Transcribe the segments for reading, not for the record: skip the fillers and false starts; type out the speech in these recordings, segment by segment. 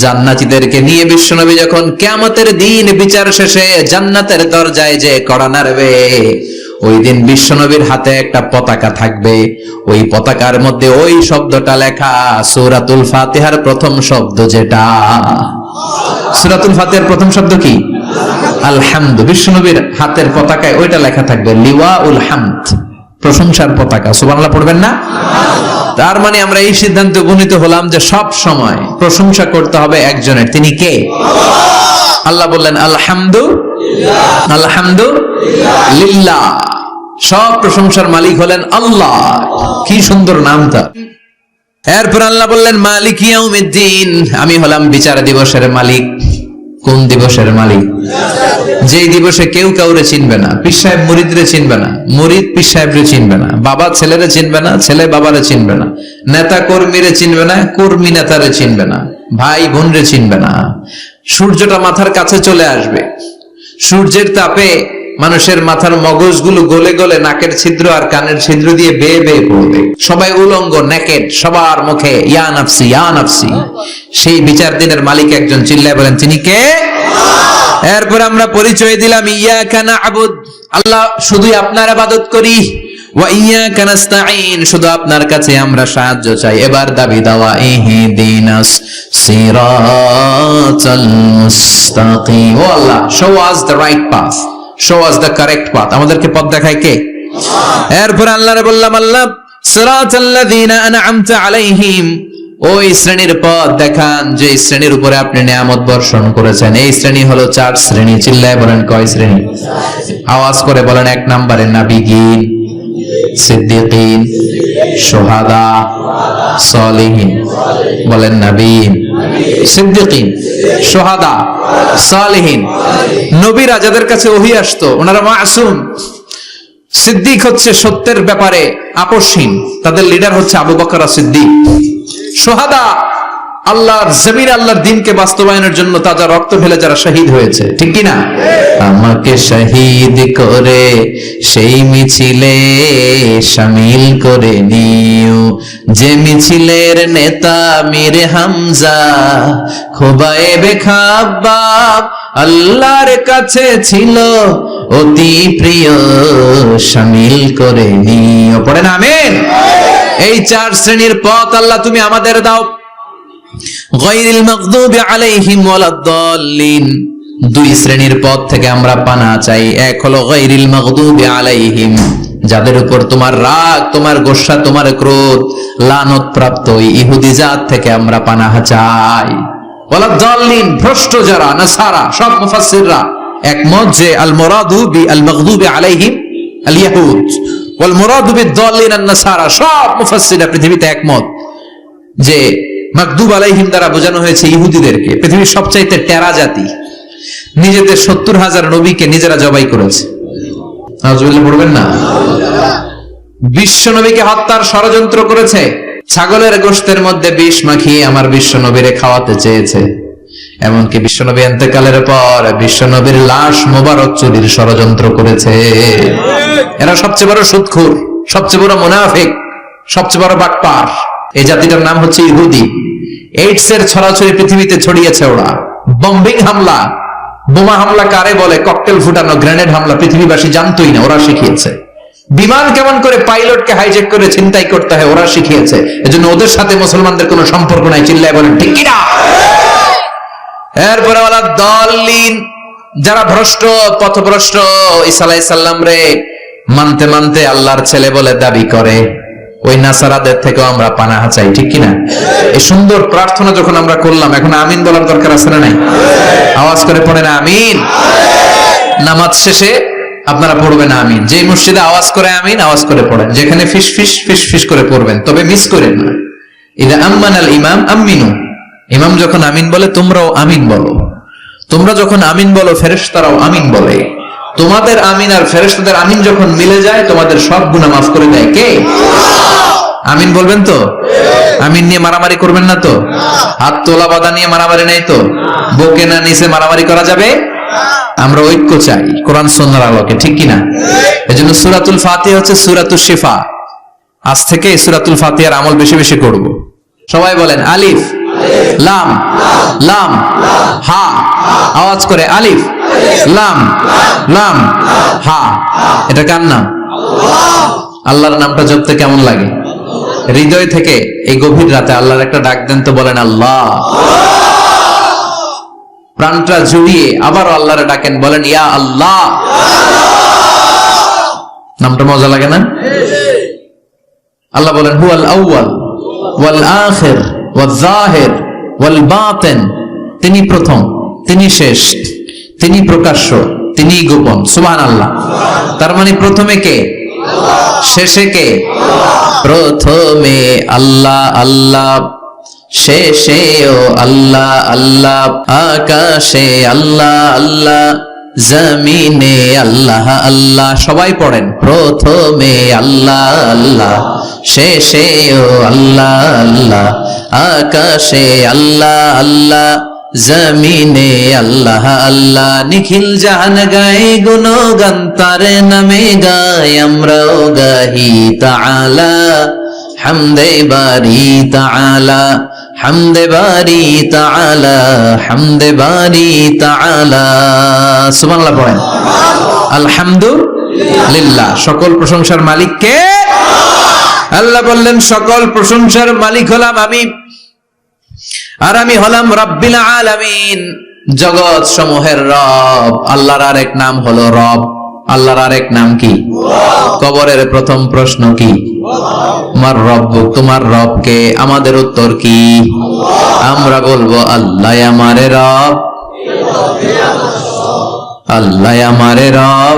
জান্নাতীদেরকে নিয়ে বিশ্বনবী যখন কিয়ামতের দিন বিচার শেষে জান্নাতের দরজায় যে কড়া নাড়বে, ওই দিন বিশ্বনবীর হাতে একটা পতাকা থাকবে। ওই পতাকার মধ্যে ওই শব্দটা লেখা, সূরাতুল ফাতিহার প্রথম শব্দ যেটা। সূরাতুল ফাতিহার প্রথম শব্দ কি? আলহামদু। বিশ্বনবীর হাতের পতাকায় ওইটা লেখা থাকবে, লিওয়াউল হামদ, প্রশংসার পতাকা। সুবহানাল্লাহ পড়বেন না? তার মানে আমরা এই সিদ্ধান্তে উপনীত হলাম যে সব সময় প্রশংসা করতে হবে একজনের। তিনি কে? আল্লাহ বললেন আলহামদুলিল্লাহ, সব প্রশংসার মালিক হলেন আল্লাহ। কি সুন্দর নামটা। এরপর আল্লাহ বললেন মালিক ইয়াউমিদ্দিন, আমি হলাম বিচার দিবসের মালিক। কোন দিবসের মালিক? যেই দিবসে কেউ কাউরে চিনবে না। পীর সাহেব মুরিদরে চিনবে না, মুরিদ পীর সাহেবরে চিনবে না, বাবা ছেলেরে চিনবে না, ছেলে বাবারে চিনবে না, নেতা কর্মীরে চিনবে না, কর্মী নেতারে চিনবে না, ভাই বোনরে চিনবে না। সূর্যটা মাথার কাছে চলে আসবে, সূর্যের তাপে মানুষের মাথার মগজগুলো গলে গলে নাকের ছিদ্র আর কানের ছিদ্র দিয়ে বেয়ে বেয়ে পড়বে। সবাই উলঙ্গ, নেকেড, সবার মুখে ইয়া নাফসি ইয়া নাফসি। সেই বিচার দিনের মালিক একজন, চিল্লায় বলেন তিনি কে? এরপর আমরা পরিচয় দিলাম ইয়াকা না'বুদ, আল্লাহ শুধুই আপনার ইবাদত করি, ওয়া ইয়াকা নাস্তাঈন, শুধু আপনার কাছে আমরা সাহায্য চাই। এবার দাবি দাওয়া, ইহদিনাস সিরাতাল মুস্তাকিম। ও আল্লাহ, show us the right path, show us the correct path. আমাদেরকে পথ দেখায় কে? এরপর আল্লাহরে বললাম, আল্লাহ সিরাতাল্লাযীনা আন'আমতা আলাইহিম, ওই শ্রেণীর পথ দেখান যে শ্রেণীর উপরে আপনি নিয়ামত বর্ষণ করেছেন। এই শ্রেণী হলো 4 শ্রেণী। চিল্লায় বলেন কয় শ্রেণী? আওয়াজ করে বলেন। 1 নম্বরে নাবিয়িন, সিদ্দিকিন, শুহাদা, সালিহিন। বলেন নাবিয়িন, সিদ্দিকিন, শুহাদা, সালিহিন। নবীরা যাদের কাছে ওহী আসতো ওনারা মাসুম। সিদ্দিক হচ্ছে সত্যের ব্যাপারে আপোষহীন, তাদের লিডার হচ্ছে আবু বকর সিদ্দিক। শুহাদা আল্লাহর জমির আল্লাহর দ্বীনকে বাস্তবায়নের জন্য তাজা রক্ত ফেলে যারা শহীদ হয়েছে, ঠিক কি না? আমাকে শহীদ করে সেই মিছিলে শামিল করে নিও, যে মিছিলের নেতা মীর হামজা, খোবায়েবে খাব্বাব আল্লাহর কাছে ছিল অতি প্রিয়, শামিল করে নিও। পড়েন আমিন। এই 4 শ্রেণীর পথ আল্লাহ তুমি আমাদের দাও। গায়রিল মাগদুবি আলাইহিম ওয়ালাদ-দাল্লিন, 2 শ্রেণীর পথ থেকে আমরা পানা চাই। এক হলো গায়রিল মাগদুবি আলাইহিম, যাদের উপর তোমার রাগ, তোমার গোসা, তোমার ক্রোধ, লানত প্রাপ্ত ইহুদি জাত থেকে আমরা পানাহ চাই। ওয়ালাদ-দাল্লিন, ভ্রষ্ট যারা নাসারা। সব মুফাসসিররা একমত যে আল মুরাদু বি আল মাগদুবি আলাইহিম আল ইয়াহুদ ওয়াল মুরাদু বিদ-দাল্লিন আন-নাসারা। সব মুফাসসিররা পৃথিবীতে একমত যে মাগদুব আলাইহিম দ্বারা বোঝানো হয়েছে ইহুদিদেরকে। পৃথিবীর সবচাইতে টেরা জাতি, নিজেদের 70,000 নবীকে নিজেরা জবাই করেছে। নাউজুবিল্লাহ পড়বেন না? বিশ্ব নবীকে হত্যার ষড়যন্ত্র করেছে। ছাগলের গোশতের মধ্যে বিষ মাখিয়ে আমার বিশ্ব নবীরে খাওয়াতে চেয়েছে। এমনকি বিশ্ব নবী ইন্তেকালের পর বিশ্ব নবীর লাশ মোবারক চুরির ষড়যন্ত্র করেছে। এরা সবচেয়ে বড় সুদখোর, সবচেয়ে বড় মুনাফিক, সবচেয়ে বড় বাটপার। এই জাতিটার নাম হচ্ছে ইহুদি। এইডস এর ছড়াছড়ি পৃথিবীতে ছড়িয়েছে ওরা। বম্বিং হামলা, বোমা হামলা কারে বলে, ককটেল ফুটানো, গ্রেনেড হামলা পৃথিবীবাসী জানতোই না, ওরা শিখিয়েছে। বিমান কেমন করে পাইলটকে হাইজ্যাক করে ছিনতাই করতে হয় ওরা শিখিয়েছে। এজন্য ওদের সাথে মুসলমানদের কোনো সম্পর্ক নাই। চিল্লায় বলেন ঠিক কি না? এরপরে ওয়ালাদ-দাল্লিন, যারা ভ্রষ্ট, পথভ্রষ্ট, ঈসা আলাইহিস সালাম রে মানতে মানতে আল্লাহর ছেলে বলে দাবি করে, ওই নাসারাদের থেকেও আমরা পানাহ চাই, ঠিক কিনা? এই সুন্দর প্রার্থনা যখন আমরা করলাম, এখন আমিন বলার দরকার আছে না নাই? আওয়াজ করে পড়েন আমিন। নামাজ শেষে আপনারা পড়বেন আমিন। যে মসজিদে আওয়াজ করে আমিন, আওয়াজ করে পড়েন। যেখানে ফিস ফিস ফিস ফিস করে পড়বেন, তবে মিস করেন না। ইদা আম্মানাল ইমাম আমিনু, ইমাম যখন আমিন বলে তোমরাও আমিন বলো। তোমরা যখন আমিন বলো ফেরেশতারাও আমিন বলে। তোমাদের আমিন আর ফেরেশতাদের আমিন যখন মিলে যায় তোমাদের সব গুনাহ মাফ করে দেয় কে? আমিন বলবেন তো? আমিন নিয়ে মারামারি করবেন না তো? হাত তোলা বাঁধা নিয়ে মারামারি নাই তো? বুকে না নিচে মারামারি করা যাবে? আমরা ঐক্য চাই কোরআন সুন্নাহর আলোকে, ঠিক কিনা? এজন্য সূরাতুল ফাতিহা হচ্ছে সূরাতুশ শিফা। আজ থেকে সূরাতুল ফাতিহার আমল বেশি বেশি করব। সবাই বলেন আলিফ লাম লাম হা, আওয়াজ করে আলিফ লাম লাম হা। এটা কার নাম? আল্লাহর নামটা জপতে কেমন লাগে? হৃদয় থেকে এই গভীর রাতে আল্লাহর একটা ডাক দেন তো, বলেন আল্লাহ। প্রাণটা জুড়িয়ে আবারও আল্লাহরে ডাকেন, বলেন ইয়া আল্লাহ। নামটা মজা লাগে না? আল্লাহ বলেন হুয়াল আউয়াল ওয়াল আখির ওয়াল যাহির ওয়াল বাতিন, তিনি প্রথম, তিনি শেষ, তিনি প্রকাশ্য, তিনি গোপন। সুবহানাল্লাহ। তার মানে প্রথমে কে? শেষে কে? প্রথমে আল্লাহ আল্লাহ, শেষেও আল্লাহ আল্লাহ, আকাশে আল্লাহ আল্লাহ, জমিনে আল্লাহ আল্লাহ। সবাই পড়েন, প্রথমে আল্লাহ আল্লাহ, শেষেও আল্লাহ আল্লাহ, আকাশে আল্লাহ আল্লাহ, জমিনে আল্লাহ আল্লাহ। নিখিল জাহান গায়ে গুণগান তার নামে গায়, আমরাও গাহি তাআলা হামদে বারি তাআলা, হামদে বারি তাআলা, হামদে বারি তাআলা। সুবহানাল্লাহ পড়েন। আলহামদুলিল্লাহ, সকল প্রশংসার মালিক কে? আল্লাহ বললেন সকল প্রশংসার মালিক হলাম আমি, আর আমি হলাম রব্বিল আলামিন, জগৎ সমূহের রব। আল্লাহর আরেক নাম হলো রব। আল্লাহর আরেক নাম কি? কবরের প্রথম প্রশ্ন কি? আমার রব, তোমার রব কে? আমাদের উত্তর কি? আমরা বলবো আল্লাহ আমারে রব, আল্লাহ আমারে রব,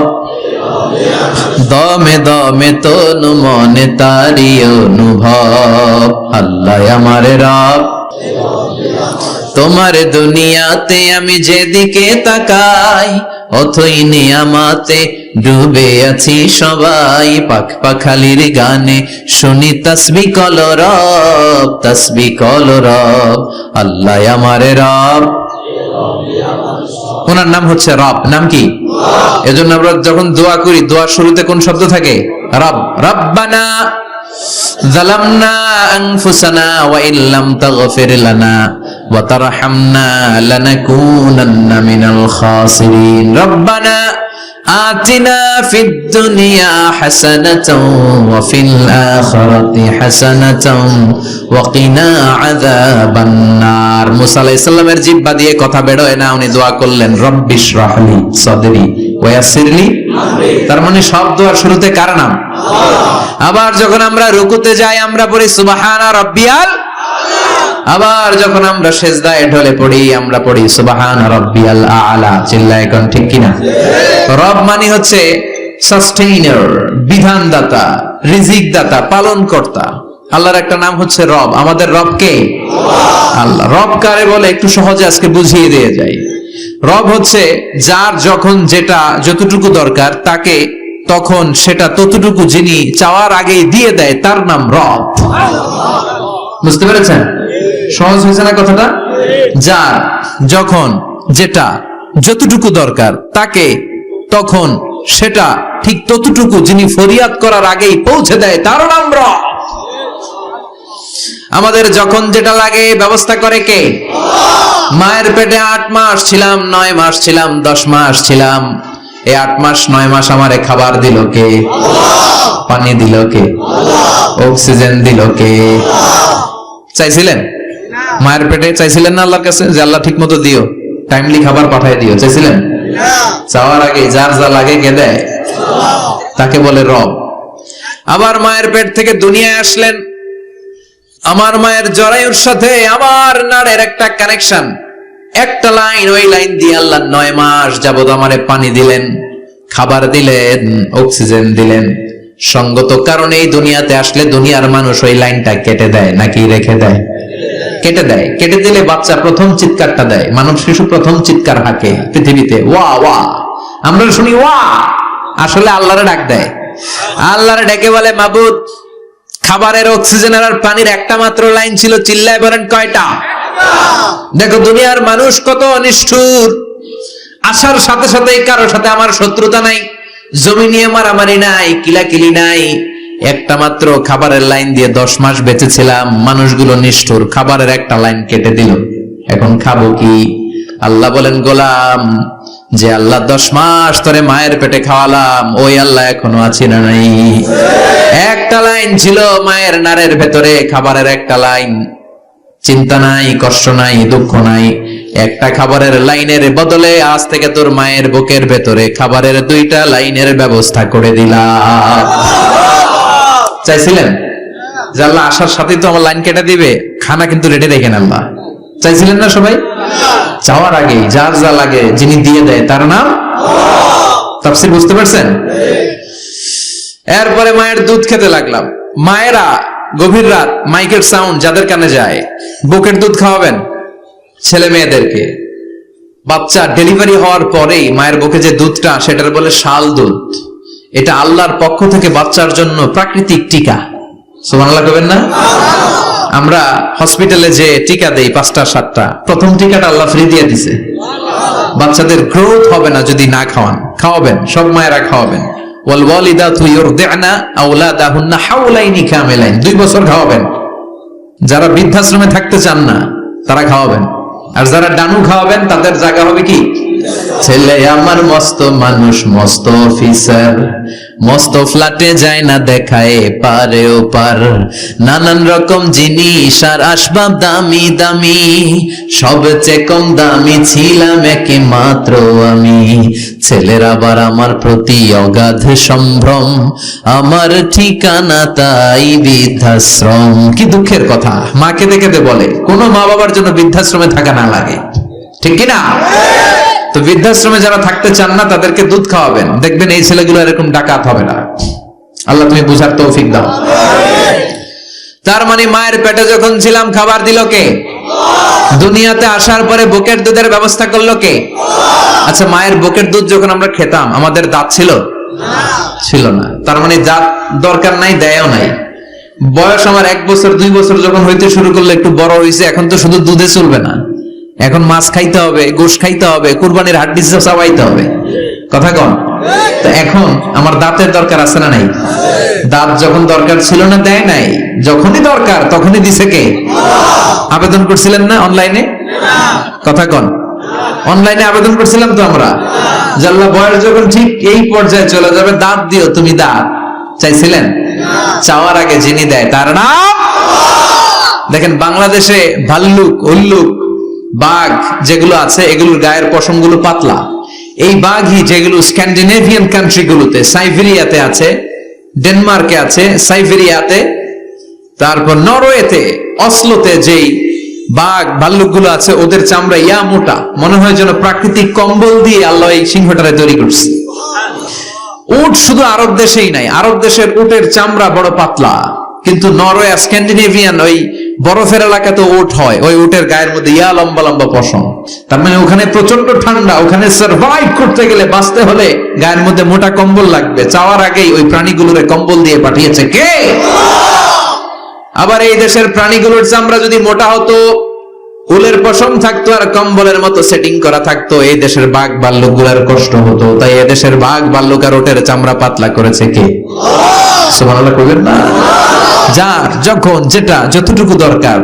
দমে দমে তনু মনে তারি অনুভব। আল্লাহ আমারে রব, তোমার দুনিয়াতে আমি যেদিকে তাকাই, অথই নিয়ামাতে ডুবে আছি সবাই। পাখ পাখালির গানে শুনি তাসবিহ কলরব, তাসবিহ কলরব। আল্লাহ আমারে রব, ওনার নাম হচ্ছে রব। নাম কি? এজন্য আমরা যখন দোয়া করি, দোয়ার শুরুতে কোন শব্দ থাকে? রব। রব্বানা যালামনা আনফুসানা ওয়া ইল্লাম তাগফির লানা ওয়া তারহামনা লানাকুনান্না মিনাল খাসিরিন। রব্বানা আতিনা ফিদ দুনিয়া হাসানাতাও ওয়া ফিল আখিরাতি হাসানাতাও ওয়া কিনা আযাবান নার। মুসা আলাইহিস সালামের জিহ্বা দিয়ে কথা বের হয় না, উনি দোয়া করলেন রব্বিশরাহলি সাদরি ওয়া ইয়াসসিরলি আমরি। তার মানে সব দোয়ার শুরুতে কার নাম? আবার যখন আমরা রুকুতে যাই আমরা পড়ি সুবহানা রাব্বিয়াল আলা। আবার যখন আমরা সিজদায় ঢলে পড়ি আমরা পড়ি সুবহানা রাব্বিয়াল আলা। চিল্লায় কোন ঠিক কিনা? রব মানে হচ্ছে সাস্টেইনার, বিধানদাতা, রিজিক দাতা, পালন কর্তা। আল্লাহর একটা নাম হচ্ছে রব। আমাদের রব কে? আল্লাহ। রব কারে বলে একটু সহজে আজকে বুঝিয়ে দিয়ে যাই। রব হচ্ছে যার যখন যেটা যতটুকু দরকার তাকে তখন সেটা ততটুকু যিনি চাওয়ার আগেই দিয়ে দেয়, তার নাম রব। বুঝতে পেরেছেন? সহজ হয়েছে না কথাটা? যার যখন যেটা যতটুকু দরকার তাকে তখন সেটা ঠিক ততটুকু যিনি ফরিয়াদ করার আগেই পৌঁছে দেয়, তার নাম রব। আমাদের যখন যেটা লাগে ব্যবস্থা করে কে? মায়ের পেটে 8 মাস ছিলাম, 9 মাস ছিলাম, 10 মাস ছিলাম, এই 8 মাস 9 মাস আমারে খাবার দিল কে? পানি দিল কে? অক্সিজেন দিল কে? চাইছিলেন? মায়ের পেটে চাইছিলেন না আল্লাহর কাছে যে আল্লাহ ঠিক মতো দিও, টাইমলি খাবার পাঠিয়ে দিও? চাইছিলেন? চাওয়ার আগে যার যা লাগে কে দেয়? তাকে বলে রব। আবার মায়ের পেট থেকে দুনিয়ায় আসলেন, আমার মায়ের জরায়ুর সাথে আমার নাড়ের একটা কানেকশন, একটা লাইন, ওই লাইন দিয়ে আল্লাহ 9 মাস যাবত আমারে পানি দিলেন, খাবার দিলেন, অক্সিজেন দিলেন। সঙ্গত কারণে এই দুনিয়াতে আসলে দুনিয়ার মানুষ ওই লাইনটা কেটে দেয় নাকি রেখে দেয়? কেটে দেয়। কেটে দিলে বাচ্চা প্রথম চিৎকারটা দেয়, মানব শিশু প্রথম চিৎকার হাঁকে পৃথিবীতে, ওয়া ওয়া। আমরা শুনি ওয়া, আসলে আল্লাহরে ডাক দেয়। আল্লাহরে ডেকে বলে মাবুদ, খাবারের, অক্সিজেনের আর পানির একটা মাত্র লাইন ছিল, চিল্লায় বলেন কয়টা? দেখো দুনিয়ার মানুষ কত নিষ্ঠুর। আসার সাথে সাথে কারোর সাথে আমার শত্রুতা নাই, জমি নিয়ে মারামারি নাই, কিলাকিলি নাই, একটা মাত্র খাবারের লাইন দিয়ে 10 মাস বেঁচেছিলাম, মানুষগুলো নিষ্ঠুর, খাবারের একটা লাইন কেটে দিল, এখন খাবো কি? আল্লাহ বলেন, গোলাম, যে আল্লাহ 10 মাস ধরে মায়ের পেটে খাওয়ালাম, ওই আল্লাহ এখনো আছে না নাই? একটা লাইন ছিল মায়ের নারের ভেতরে, খাবারের একটা লাইন, চিন্তা নাই, কষ্ট নাই, দুঃখ নাই। একটা খাবারের লাইনের বদলে আজ থেকে তোর মায়ের বুকের ভেতরে খাবারের 2টা লাইনের ব্যবস্থা করে দিলাম। চাইছিলেন যে আল্লাহ আসার সাথে তো আমার লাইন কেটে দিবে, খানা কিন্তু রেডি রেখেন আল্লাহ? চাইছিলেন না সবাই? চাওয়ার আগেই যার যা লাগে যিনি দিয়ে দেয় তার নাম তাফসীর, বুঝতে পারছেন? এরপরে মায়ের দুধ খেতে লাগলাম। মায়েরা গভীর রাত মাইকের সাউন্ড যাদের কানে যায়, বুকের দুধ খাওয়াবেন ছেলে মেয়েদেরকে। বাচ্চা ডেলিভারি হওয়ার পরেই মায়ের বুকে যে দুধটা, সেটার বলে শাল দুধ। এটা আল্লাহর পক্ষ থেকে বাচ্চার জন্য প্রাকৃতিক টিকা। সুবহানাল্লাহ কইবেন না? আমরা হসপিটালে যে টিকা দেই 5টা 7টা, প্রথম টিকাটা আল্লাহ ফ্রি দিয়ে দিছে। বাচ্চাদের গ্রোথ হবে না যদি না খাওয়ান। খাওয়াবেন, সব মায়েরা খাওয়াবেন। ওয়াল ওয়ালিদাতু ইউরদি'না আওলাদাহুন্না হাওলাইনি কামিলাইন, 2 বছর খাওয়াবেন। যারা বৃদ্ধাশ্রমে থাকতে চান না তারা খাওয়াবেন, আর যারা ডানু খাওয়াবেন তাদের জায়গা হবে কি? ছেলে আমার মস্ত মানুষ, মস্ত অফিসার, মস্ত ফ্ল্যাটে যায় না দেখায় পারে ও পার, নানান রকম জিনিস আর আসবাব দামি দামি, সবচেয়ে কম দামি ছিলাম একে মাত্র আমি। ছেলের আবার আমার প্রতি অগাধ সম্ভ্রম, আমার ঠিকানা তাই বৃদ্ধাশ্রম। কি দুঃখের কথা, মা কেঁদে কেঁদে বলে কোন মা বাবার জন্য বৃদ্ধাশ্রমে থাকা না লাগে, ঠিক কিনা? তো বৃদ্ধাশ্রমে যারা থাকতে চান না তাদেরকে দুধ খাওয়াবেন, দেখবেন এই ছেলেগুলো এরকম ডাকাত হবে না। আল্লাহ তুমি বুঝার তৌফিক দাও। তার মানে মায়ের পেটে যখন ছিলাম খাবার দিল কে? দুনিয়াতে আসার পরে বুকের দুধের ব্যবস্থা করলো কে? আচ্ছা, মায়ের বুকের দুধ যখন আমরা খেতাম আমাদের দাঁত ছিল? ছিল না। তার মানে দাঁত দরকার নাই, দেয়ও নাই। বয়স আমার 1 বছর 2 বছর যখন হইতে শুরু করলো, একটু বড় হয়েছে, এখন তো শুধু দুধে চলবে না, এখন মাছ খাইতে হবে, গোশ খাইতে হবে, কুরবানির হাড্ডি চাবাইতে হবে। কথা কন? তো এখন আমার দাঁতের দরকার আছে না নাই? দাঁত যখন দরকার ছিল না দেয় নাই, যখনই দরকার তখনই দিছে কে? আবেদন করছিলেন না অনলাইনে? কথা কন? অনলাইনে আবেদন করছিলাম তো আমরা, আল্লাহ বয়স যখন ঠিক এই পর্যায়ে চলে যাবে দাঁত দিও তুমি, দাঁত চাইছিলেন? চাওয়ার আগে যিনি দেয় তার নাম। দেখেন বাংলাদেশে ভাল্লুক, উল্লুক, বাঘ যেগুলো আছে এগুলোর গায়ের পশমগুলো পাতলা। এই বাঘই যেগুলো স্ক্যান্ডিনেভিয়ান কান্ট্রি গুলোতে, সাইবেরিয়াতে আছে, ডেনমার্কে আছে, সাইবেরিয়াতে, তারপর নরওয়েতে, অসলোতে যেই বাঘ ভাল্লুকগুলো আছে ওদের চামড়া ইয়া মোটা, মনে হয় যেন প্রাকৃতিক কম্বল দিয়ে আল্লাহ এই সিংহটারে তৈরি করছে। উট শুধু আরব দেশেই নাই, আরব দেশের উটের চামড়া বড় পাতলা, কিন্তু নরওয়ে, স্ক্যান্ডিনেভিয়ান ওই বরফের এলাকাতে উট হয়, ওই উটের গায়ের মধ্যে ইয়া লম্বা লম্বা পশম। তার মানে ওখানে প্রচন্ড ঠান্ডা, ওখানে সার্ভাইভ করতে গেলে, বাঁচতে হলে গায়ের মধ্যে মোটা কম্বল লাগবে। চাওয়ার আগেই ওই প্রাণীগুলোরে কম্বল দিয়ে পাঠিয়েছে কে? আবার এই দেশের প্রাণীগুলোর চামড়া যদি মোটা হতো, উলের পশম থাকতো আর কম্বলের মতো সেটিং করা থাকতো, এই দেশের বাঘ ভাল্লুকগুলোর কষ্ট হতো। তাই এদেশের বাঘ ভাল্লুক আর ওটের চামড়া পাতলা করেছে কে? সুবহানাল্লাহ কইবেন না? যার যখন যেটা যতটুকু দরকার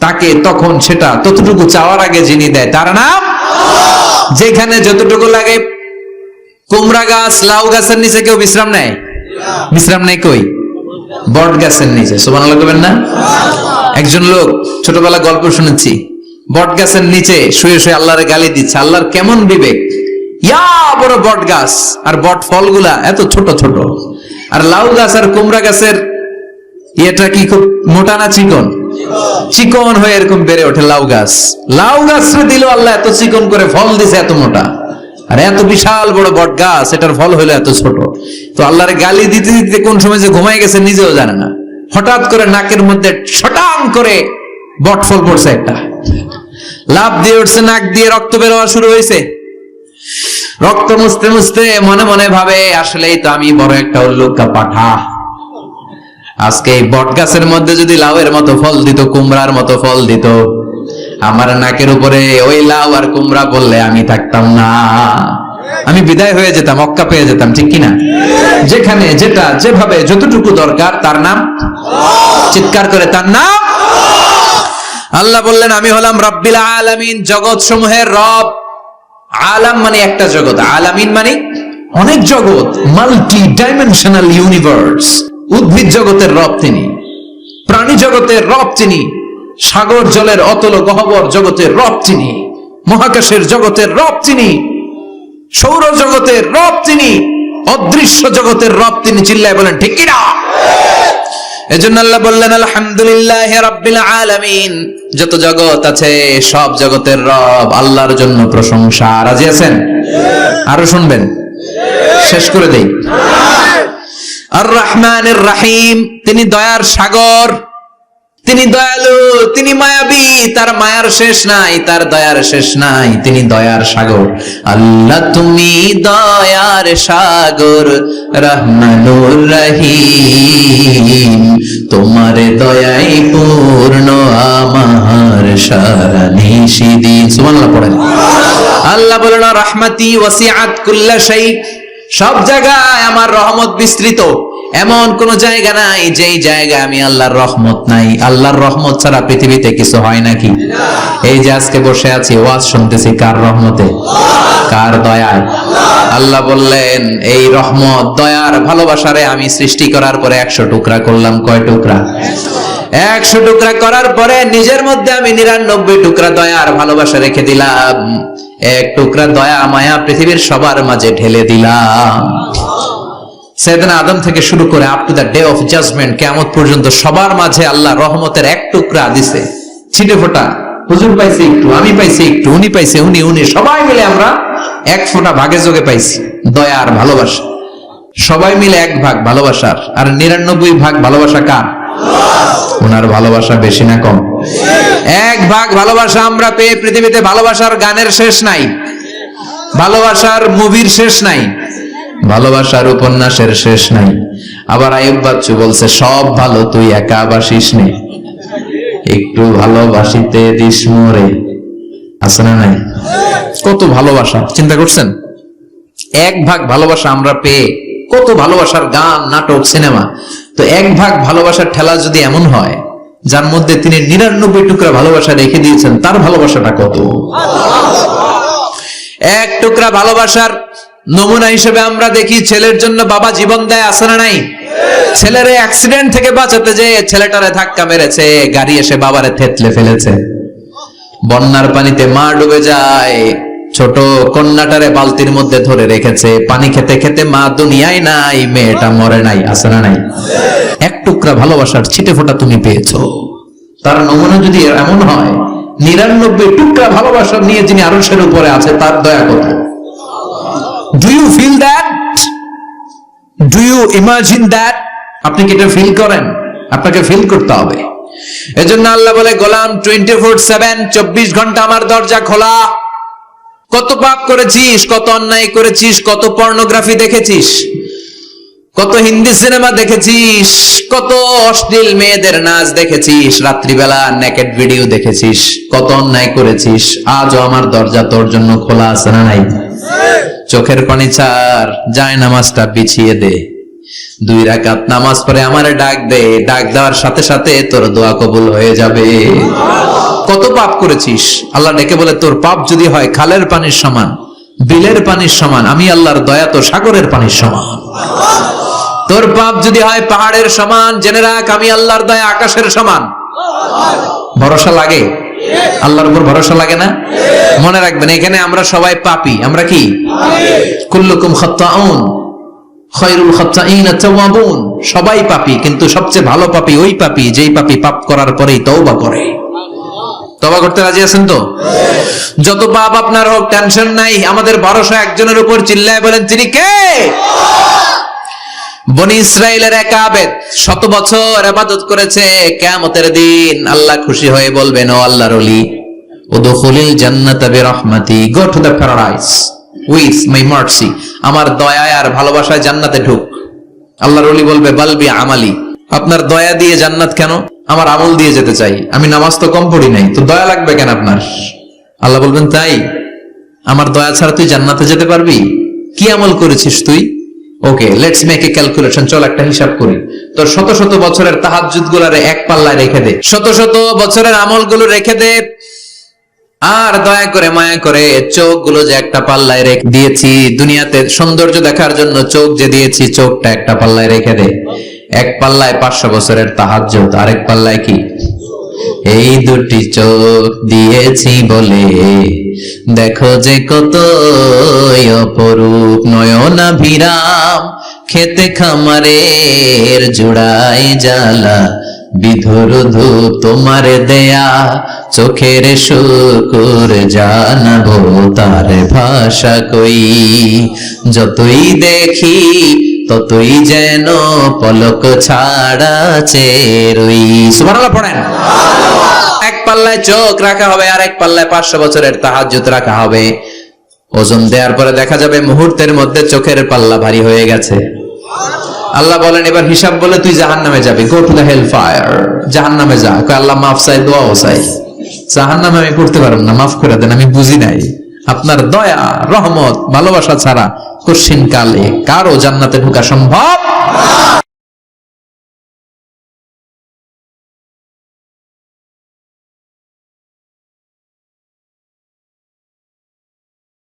তাকে তখন সেটা ততটুকু চাওয়ার আগে যিনি দেয় তার নাম। যেখানে যতটুকু লাগে, কুমড়া গাছ, লাউ গাছের নিচে কেউ বিশ্রাম নেয়? বিশ্রাম নেই কই? বট গাছের নিচে। সুবহানাল্লাহ কইবেন না? একজন লোক ছোটবেলা গল্প শুনেছি, বট গাছের নিচে শুয়ে শুয়ে আল্লাহরে গালি দিচ্ছে। আল্লাহর কেমন বিবেক, ইয়া বড় বট গাছ আর বট ফলগুলা এত ছোট ছোট, আর লাউ গাছ আর কুমড়া গাছের এটা কি খুব মোটা না চিকন? চিকন হয়ে এরকম বেড়ে ওঠে লাউ গাছ। লাউ গাছরে দিল আল্লাহ এত চিকন করে, ফল দিছে এত মোটা। আর এত বিশাল বড় বট গাছ, এটার ফল হইলো এত ছোট। তো আল্লাহর গালি দিতে দিতে কোন সময় যে ঘুমাই গেছে নিজেও জানে না, হঠাৎ করে নাকের মধ্যে ছটাং করে বট ফল পড়ছে একটা, লাভ দিয়ে উঠছে, নাক দিয়ে রক্ত বের হওয়া শুরু হয়েছে। রক্ত মুছতে মুছতে মনে মনে ভাবে, আসলেই তো আমি বড় একটা উল্লুকা পাঠা। আজকে এই বট গাছের মধ্যে যদি লাউয়ের মতো ফল দিত, কুমড়ার মতো ফল দিত, আমার নাকের উপরে ওই লাউ আর কুমড়া বললে আমি থাকতাম না। আমি বিদায় হয়ে যেতাম, মক্কা পেয়ে যেতাম, ঠিক কিনা? যেখানে যেটা যেভাবে যতটুকু দরকার তার নাম, চিৎকার করে তার নাম। আল্লাহ বললেন আমি হলাম রব্বিল আলামিন, জগৎ সমূহের রব। আলাম মানে একটা জগৎ, আলামিন মানে অনেক জগৎ, মাল্টি ডাইমেনশনাল ইউনিভার্স। উদ্ভিদ জগতের রব তিনি, প্রাণী জগতের রব তিনি, সাগর জলের অতল গহ্বর জগতের রব তিনি, মহাকাশের জগতের রব তিনি, সৌর জগতের রব তিনি, অদৃশ্য জগতের রব তিনি। চিল্লায় বলেন ঠিক কিনা? এজন্য আল্লাহ বললেন আলহামদুলিল্লাহি রাব্বিল আলামিন, যত জগৎ আছে সব জগতের রব আল্লাহর জন্য প্রশংসা। রাজি আছেন? আরো শুনবেন? শেষ করে দেই। আর রহমানির রহিম, তিনি দয়ার সাগর, তিনি দয়ালু, তিনি মায়াবী, তার মায়ার শেষ নাই, তার দয়ার শেষ নাই, তিনি দয়ার সাগর। আল্লাহ তুমি দয়ার সাগর, রহমানুর রহিম, তোমার দয়াই পূর্ণ আমার সারা নিশিদিন। সুবহানাল্লাহ পড়েন। আল্লাহ বলেন রাহমাতি ওয়াসিআত কুল্লা শাই, সব জায়গায় আমার রহমত বিস্তৃত, এমন কোন জায়গা নাই যেই জায়গায় আমি আল্লাহর রহমত নাই। আল্লাহর রহমত ছাড়া পৃথিবীতে কিছু হয় নাকি? এই যে আজকে বসে আছি ওয়াজ শুনতেছি, কার রহমতে? কার দয়ায়? আল্লাহ বললেন এই রহমত দয়ার ভালোবাসারে আমি সৃষ্টি করার পরে 100 টুকরা করলাম। কয় টুকরা? 100 টুকরা করার পরে নিজের মধ্যে আমি 99 টুকরা দয়ার ভালোবাসা রেখে দিলাম। 1 টুকরা দয়া মায়া পৃথিবীর সবার মাঝে ঢেলে দিলাম। সাইয়েদনা আদম থেকে শুরু করে up to the day of judgement, কিয়ামত পর্যন্ত সবার মাঝে আল্লাহ রহমতের 1 টুকরা দিছে, ছিটে ফোঁটা। হুজুর পাইছে একটু, আমি পাইছি একটু, উনি পাইছে, উনি সবাই মিলে আমরা 1 ফোঁটা ভাগে যোগে পাইছি দয়া আর ভালোবাসা। সবাই মিলে 1 ভাগ ভালোবাসার, আর 99 ভাগ ভালোবাসা কার? ওনার ভালোবাসা বেশি না কম? 1 ভাগ ভালোবাসা আমরা পেয়ে পৃথিবীতে ভালোবাসার গানের শেষ নাই, ভালোবাসার মুভির শেষ নাই, ভালোবাসার উপন্যাসের শেষ নাই। আবার আইয়ুব বাচ্চু বলছে সব ভালো তুই একা বাসিস নে, একটু ভালোবাসিতে দিস মোরে। আছে না নাই? কত ভালোবাসা, চিন্তা করছেন? 1 ভাগ ভালোবাসা আমরা পেয়ে কত ভালোবাসার গান, নাটক, সিনেমা। তো 1 ভাগ ভালোবাসার ঠেলা যদি এমন হয়, যার মধ্যে তিনি 99 টুকরা ভালোবাসা রেখে দিয়েছেন, তার ভালোবাসাটা কত? 1 টুকরা ভালোবাসার নমুনা হিসেবে আমরা দেখি ছেলের জন্য বাবা জীবন দেয়, আছে না নাই? ছেলের অ্যাক্সিডেন্ট থেকে বাঁচাতে যে ছেলেটারে ধাক্কা মেরেছে, গাড়ি এসে বাবারে থেতলে ফেলেছে। বন্যার পানিতে মা ডুবে যায়, ছোট কন্যাটারে বালতির মধ্যে ধরে রেখেছে, পানি খেতে খেতে মা দুনিয়ায় নাই, মেয়েটা মরে নাই, আছে না নাই? 1 টুকরা ভালোবাসার ছিটে ফোঁটা তুমি পেয়েছো। তার নমুনা যদি এমন হয়, 99 টুকরা ভালোবাসা নিয়ে যিনি আরশের উপরে আছে, তার দয়া কত? Do you feel that? Do you imagine that? আপনি কি এটা ফিল করেন? আপনাকে ফিল করতে হবে। এজন্য আল্লাহ বলে গোলাম 24/7, 24 ঘন্টা আমার দরজা খোলা। কত পাপ করেছিস, কত অন্যায় করেছিস, কত পর্নোগ্রাফি দেখেছিস, কত হিন্দি সিনেমা দেখেছিস, কত অশ্লীল মেয়েদের নাচ দেখেছিস, রাত্রিবেলা নেকেড ভিডিও দেখেছিস, কত অন্যায় করেছিস, আজও আমার দরজা তোর জন্য খোলা আছে না নাই? চোখের পানি ছাড়, যায় নামাজটা বিছিয়ে দে, 2 রাকাত নামাজ পড়ে আমারে ডাক দে, ডাক দেওয়ার সাথে সাথে তোর দোয়া কবুল হয়ে যাবে। কত পাপ করেছিস, আল্লাহ ডেকে বলে তোর পাপ যদি হয় খালের পানির সমান, বিলের পানির সমান, আমি আল্লাহর দয়া তো সাগরের পানির সমান। তোর পাপ যদি হয় পাহাড়ের সমান, জেনে রাখ আমি আল্লাহর দয়া আকাশের সমান। ভরসা লাগে? আল্লাহর উপর ভরসা লাগে না? মনে রাখবেন এখানে আমরা সবাই পাপী। আমরা কি? কুল্লুকুম খাত্তাউন খায়রুল খাত্তাইন আত-তাওয়াবুন। সবাই পাপী, কিন্তু সবচেয়ে ভালো পাপী ওই পাপী যেই পাপী পাপ করার পরেই তওবা করে। তওবা করতে রাজি আছেন তো? যত পাপ আপনার হোক টেনশন নাই, আমাদের ভরসা একজনের উপর। চিল্লায় বলেন তিনি কে? বনি ইসরাইলের এক আবেদ 100 বছর ইবাদত করেছে, কিয়ামতের দিন আল্লাহ খুশি হয়ে বলবেন ও আল্লাহর ওলি, উদখুলিল জান্নাতা বিরহমাতি, go to the paradise with my mercy, আমার দয়ায় আর ভালোবাসায় জান্নাতে ঢুক। আল্লাহর ওলি বলবে বালবি আমালি, আপনার দয়া দিয়ে জান্নাত কেন? আমার আমল দিয়ে যেতে চাই, আমি নামাজ তো কম পড়ি নাই, তো দয়া লাগবে কেন আপনার? আল্লাহ বলবেন তাই? আমার দয়া ছাড়া তুই জান্নাতে যেতে পারবি? কি আমল করেছিস তুই? ওকে, লেটস মেক এ ক্যালকুলেশন, চল একটা হিসাব করি। তোর শত শত বছরের তাহাজ্জুদ গুলারে এক পাল্লায় রেখে দে, শত শত বছরের আমলগুলো রেখে দে, আর দয়া করে মায়া করে চোখগুলো যে একটা পাল্লায় রেখে দিয়েছি, দুনিয়াতে সৌন্দর্য দেখার জন্য চোখ যে দিয়েছি, চোখটা একটা পাল্লায় রেখে দে। এক পাল্লায় 500 বছরের তাহাজ্জুদ, আরেক পাল্লায় কি? এই দুটি চোখ দিয়েছি বলে দেখো যে কত অপরূপ নয়নাভিরাম, খেতে খামারের জুড়াই জ্বালা, বিধুর ধূপ তোমার দেয়া, চোখের শুকুর জানাবো তার ভাষা কই, যতই দেখি ততই যেন পলক ছাড়া চেরই। সুবহানাল্লাহ পড়েন। এক পাল্লায় চোখ রাখা হবে, আর এক পাল্লায় 500 বছরের তাহাজ্জুদ রাখা হবে। ওজন দেওয়ার পরে দেখা যাবে মুহূর্তের মধ্যে চোখের পাল্লা ভারী হয়ে গেছে। আল্লাহ বলেন এবার হিসাব বলে তুই জাহান্নামে যাবি, go to the hell fire, জাহান্নামে যা। আল্লাহ মাফ চাই, দোয়াও চাই, জাহান্নামে আমি পড়তে পারব না, মাফ করে দেন, আমি বুঝি নাই। আপনার দয়া রহমত ভালোবাসা ছাড়া কঠিন কালে কারো জান্নাতে ঢোকা সম্ভব?